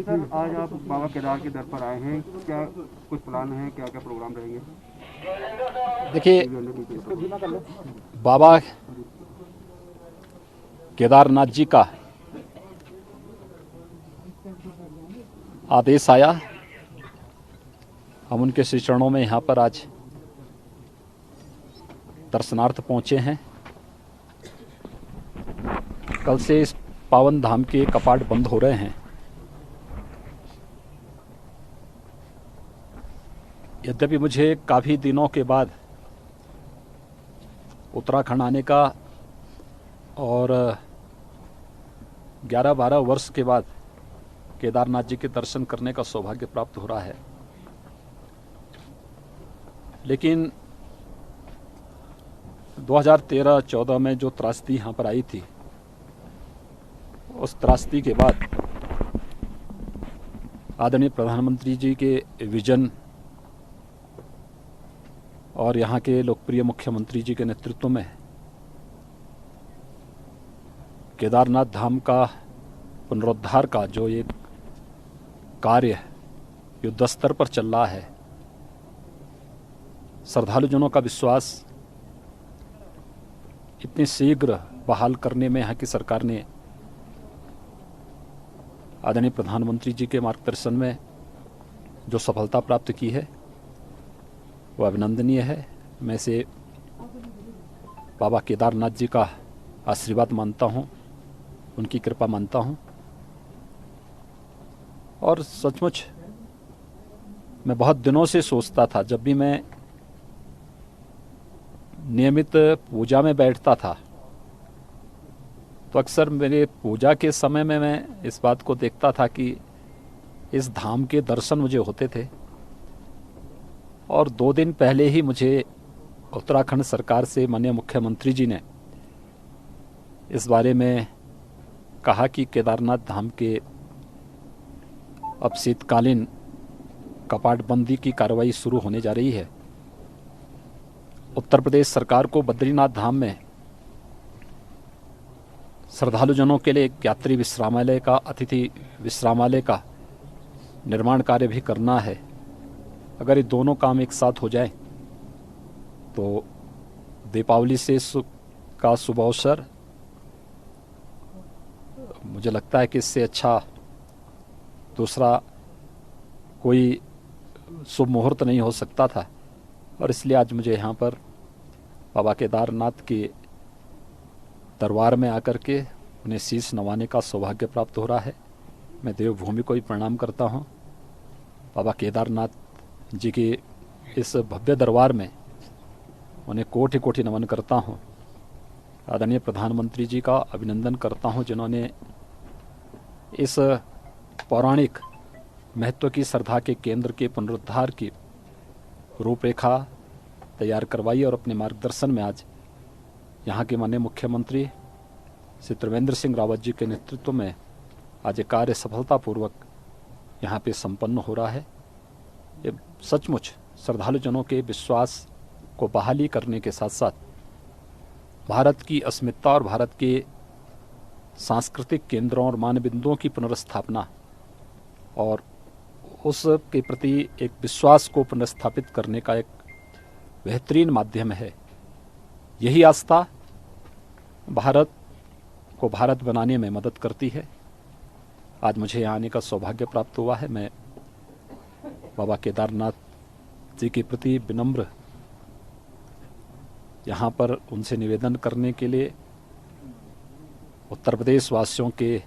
Sir, आज आप बाबा केदार के दर पर आए हैं, क्या कुछ प्लान है, क्या क्या प्रोग्राम रहेंगे? देखिए, बाबा केदारनाथ जी का आदेश आया, हम उनके श्री चरणों में यहाँ पर आज दर्शनार्थ पहुँचे हैं। कल से इस पावन धाम के कपाट बंद हो रहे हैं। यद्यपि मुझे काफ़ी दिनों के बाद उत्तराखंड आने का और 11-12 वर्ष के बाद केदारनाथ जी के दर्शन करने का सौभाग्य प्राप्त हो रहा है, लेकिन 2013-14 में जो त्रासदी यहाँ पर आई थी, उस त्रासदी के बाद आदरणीय प्रधानमंत्री जी के विजन और यहाँ के लोकप्रिय मुख्यमंत्री जी के नेतृत्व में केदारनाथ धाम का पुनरुद्धार का जो एक कार्य युद्ध स्तर पर चल रहा है, श्रद्धालुजनों का विश्वास इतने शीघ्र बहाल करने में यहाँ की सरकार ने आदरणीय प्रधानमंत्री जी के मार्गदर्शन में जो सफलता प्राप्त की है, वो अभिनंदनीय है। मैं इसे बाबा केदारनाथ जी का आशीर्वाद मानता हूँ, उनकी कृपा मानता हूँ। और सचमुच मैं बहुत दिनों से सोचता था, जब भी मैं नियमित पूजा में बैठता था तो अक्सर मेरे पूजा के समय में मैं इस बात को देखता था कि इस धाम के दर्शन मुझे होते थे। और 2 दिन पहले ही मुझे उत्तराखंड सरकार से माननीय मुख्यमंत्री जी ने इस बारे में कहा कि केदारनाथ धाम के अब शीतकालीन कपाट बंदी की कार्रवाई शुरू होने जा रही है। उत्तर प्रदेश सरकार को बद्रीनाथ धाम में श्रद्धालुजनों के लिए एक यात्री विश्रामालय का, अतिथि विश्रामालय का निर्माण कार्य भी करना है। अगर ये दोनों काम एक साथ हो जाए तो दीपावली से का शुभ अवसर, मुझे लगता है कि इससे अच्छा दूसरा कोई शुभ मुहूर्त नहीं हो सकता था। और इसलिए आज मुझे यहाँ पर बाबा केदारनाथ के दरबार में आकर के उन्हें शीश नवाने का सौभाग्य प्राप्त हो रहा है। मैं देवभूमि को भी प्रणाम करता हूँ। बाबा केदारनाथ जी के इस भव्य दरबार में उन्हें कोटि कोटि नमन करता हूँ। आदरणीय प्रधानमंत्री जी का अभिनंदन करता हूँ, जिन्होंने इस पौराणिक महत्व की श्रद्धा के केंद्र के पुनरुद्धार की रूपरेखा तैयार करवाई और अपने मार्गदर्शन में आज यहाँ के माननीय मुख्यमंत्री श्री त्रिवेंद्र सिंह रावत जी के नेतृत्व में आज ये कार्य सफलतापूर्वक यहाँ पे संपन्न हो रहा है। ये सचमुच श्रद्धालुजनों के विश्वास को बहाली करने के साथ साथ भारत की अस्मिता और भारत के सांस्कृतिक केंद्रों और मानबिंदुओं की पुनर्स्थापना और उसके प्रति एक विश्वास को पुनर्स्थापित करने का एक बेहतरीन माध्यम है। यही आस्था भारत को भारत बनाने में मदद करती है। आज मुझे यहाँ आने का सौभाग्य प्राप्त हुआ है। मैं बाबा केदारनाथ जी के प्रति विनम्र यहाँ पर उनसे निवेदन करने के लिए, उत्तर प्रदेश वासियों के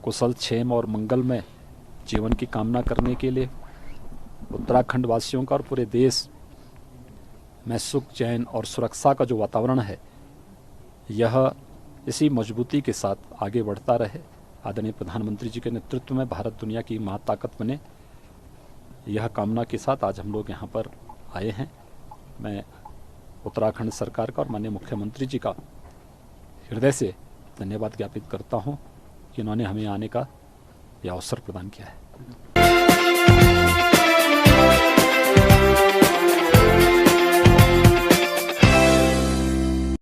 कुशल क्षेम और मंगल में जीवन की कामना करने के लिए, उत्तराखंड वासियों का और पूरे देश में सुख, चैन और सुरक्षा का जो वातावरण है, यह इसी मजबूती के साथ आगे बढ़ता रहे। आदरणीय प्रधानमंत्री जी के नेतृत्व में भारत दुनिया की महाताकत बने, यह कामना के साथ आज हम लोग यहाँ पर आए हैं। मैं उत्तराखंड सरकार का और माननीय मुख्यमंत्री जी का हृदय से धन्यवाद ज्ञापित करता हूँ कि उन्होंने हमें आने का यह अवसर प्रदान किया है।